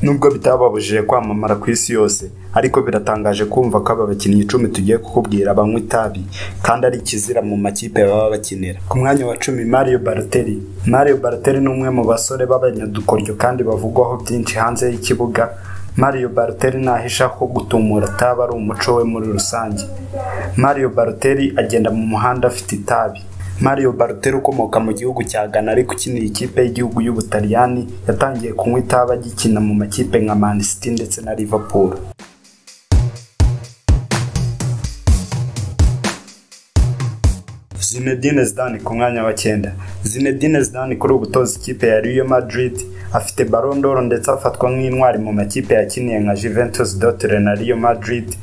Nubwo bitababujije kwamamara ku isi yose, ariko biratangaje kumva ko aba bakinnyi 10 tugiye kukubwira banywa itabi kandi ari ikizira mu makipe baba bakinira. Ku mwanya wa 10, Mario Balotelli. Mario Balotelli ni umwe mu basore b'abanyadukoryo kandi bavugwaho byinshi hanze y'ikibuga. Mario Balotelli nahisha ko gutumura itabi ari umuco we muri rusange. Mario Balotelli agenda mu muhanda afite itabi. Mario Balotelli ukomoka mu gihugu cya Ghana ariko ukinira ikipe y'igihugu y'Ubutaliyani yatangiye kunywa itabi agikina mu makipe nka Man City ndetse na Liverpool. Zinedine Zidane ku mwanya wa 9. Zinedine Zidane kuri ubutoza ikipe ya Real Madrid, afite Ballon d'Or ndetse afatwa nk'intwari mu makipe yakiniye nka Juventus, Dortmund na Real Madrid.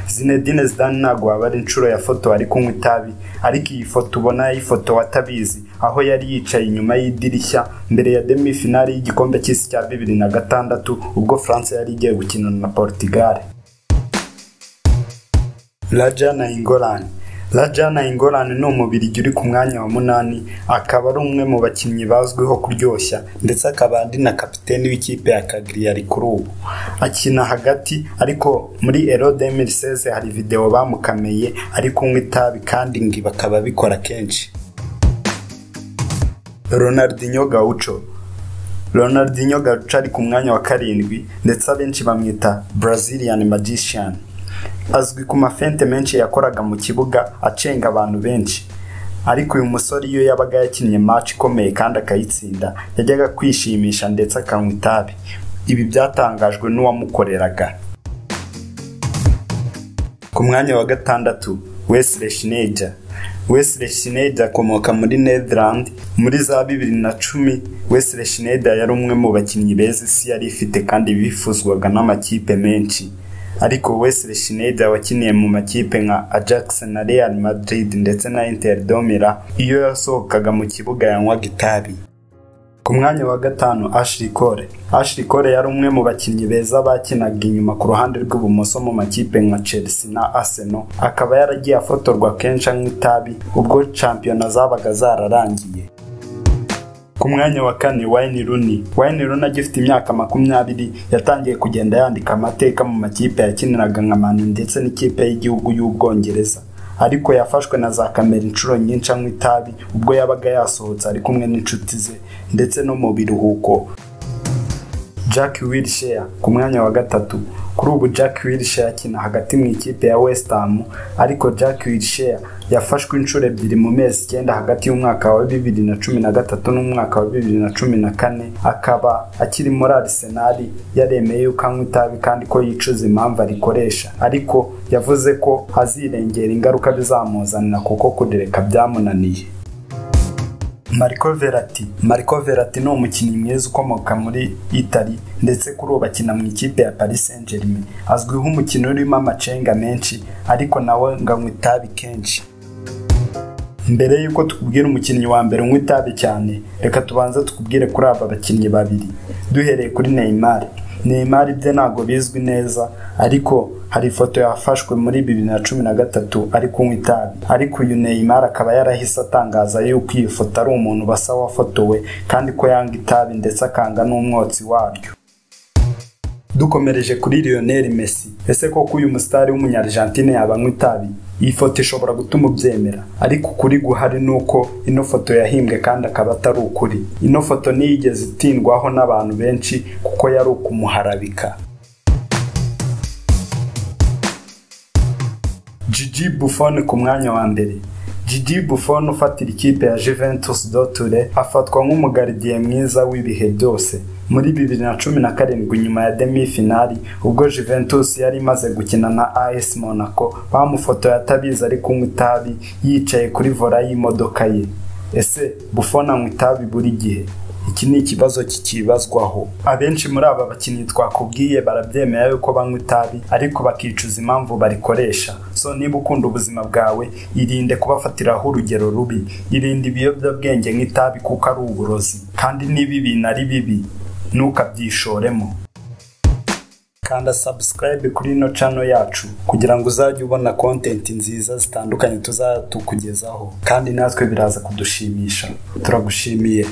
Zinedine Zidane ntabwo aba ari inshuro ya foto ari kunywa itabi, ariko iyi foto ubona ifoto watabizi aho yari yicaye inyuma y'idirishya mbere ya demi-finale y'igikombe cy'isi cya 2006 ubwo France yari igiye gukina na Portugal. Raja Nainggolan. Raja Nainggolan ni umubirigi uri ku mwanya wa 8, akaba ari umwe mu bakinnyi bazwiho kuryoshya ndetse akaba ari na kapiteni w'ikipe ya Cagliari kuri ubu. Akina hagati, ariko muri Euro 2016 hari video bamukameye ari kunywa itabi kandi ngi bakaba bikora kenshi. Ronaldinho Gaucho. Ronaldinho Gaucho ari ku mwanya wa 7 ndetse abenshi bamwita Brazilian Magician. Azwi ku mafente menshi yakoraga mu kibuga acenga abantu benshi, ariko uyu musore iyo yabaga yakinnye match ikomeye kandi akayitsinda yajyaga kwishimisha ndetse akanywa itabi. Ibi byatangajwe n'uwamukoreraga. Ku mwanya wa 6, Wesley Sneijder. Wesley Sneijder akomoka muri Netherlands. Muri za 2010 Wesley Sneijder yari umwe mu bakinnyi beza isi yari ifite kandi bifuzwaga n'amakipe menshi. Ariko Wesley Sneijder wakiniye mu makipe nka Ajax na Real Madrid ndetse na Inter de Milan, iyo yasohokaga mu kibuga yanywaga itabi. Ku mwanya wa 5, Ashley Cole. Ashley Cole yari umwe mu bakinnyi beza bakinaga inyuma ku ruhande rw'ibumoso mu makipe nka Chelsea na Arsenal, akaba yaragiye afotorwa kenshi anywa itabi ubwo championnat zabaga zararangiye. Ku mwanya wa 4, Wayne Rooney. Wayne Rooney agifite imyaka 20 yatangiye kugenda yandika amateka mu makipe yakiniraga nka Man ndetse n'ikipe y'igihugu y'Ubwongereza, ariko yafashwe na za kamera inshuro nyinshi anywa itabi ubwo yabaga yasohotse ari kumwe n'inshuti ze ndetse no mu biruhuko. Jack Wilshere ku mwanya wa 3. Kuri ubu Jack Wilshere akina hagati mu ikipe ya West Ham, ariko Jack Wilshere yafashwe inshuro 2 mu mezi 9 hagati y'umwaka wa 2013 n'umwaka wa 2014, akaba akiri muri Arsenal yaremeye yuko anywa itabi kandi ko yicuza impamvu arikoresha, ariko yavuze ko azirengera ingaruka bizamuzanira kuko kudireka byamunaniye. Marco Verratti. Marco Verratti ni umukinnyi mwiza ukomoka muri Italy ndetse kuri ubu akina mu ikipe ya Paris Saint-Germain. Azwiho umukino urimo amacenga menshi, ariko nawe nganywa itabi kenshi. Mbere yuko tukubwira umukinnyi wa mbere unywa itabi cyane, reka tubanze tukubwire kuri aba bakinnyi babiri. Duhereye kuri Neymar. Neymar ibye ntago bizwi neza, ariko hari ifoto yafashwe muri 2013 ari kunywa itabi, ariko uyu Neymar akaba yarahise atangaza yuko iyi foto ari umuntu basa wafotowe kandi ko yanga itabi ndetse akanga n'umwotsi waryo. Dukomereje kuri Lionel Messi. Ese koko uyu mustari w'umunyargentine yabanywa itabi? Iyi foto ishobora gutuma ubyemera, ariko kuri guhari nuko ino foto yahimbwe kandi akaba atari ukuri. Ino foto niyigeze itindwaho n'abantu benshi kuko yari ukumuharabika. Gigi Buffon ku mwanya wa 2. Gigi Buffon ufatira ikipe ya Juventus Dortmund afatwa nk'umugardien mwiza w'ibihe byose. Muri 2017 nyuma ya demi-finale ubwo Juventus yari imaze gukina na AS Monaco, bamufotoye atabizi ari kunywa itabi yicaye kuri vola y'imodoka ye. Ese Buffon anywa itabi buri gihe? Iki ni ikibazo kikibazwaho. Abenshi muri aba bakinnyi twakubwiye barabyemera yuko banywa itabi, ariko bakicuza impamvu barikoresha. So niba ukunda ubuzima bwawe, irinde kubafatiraho urugero rubi. Irinde ibiyobyabwenge nk'itabi kuko ari uburozi, kandi niba ibintu ari bibi ntukabyishoremo. Kanda subscribe kuri ino channel yacu kugira ngo uzajye ubona content nziza zitandukanye tuzatukugezaho, kandi natwe biraza kudushimisha. Turagushimiye.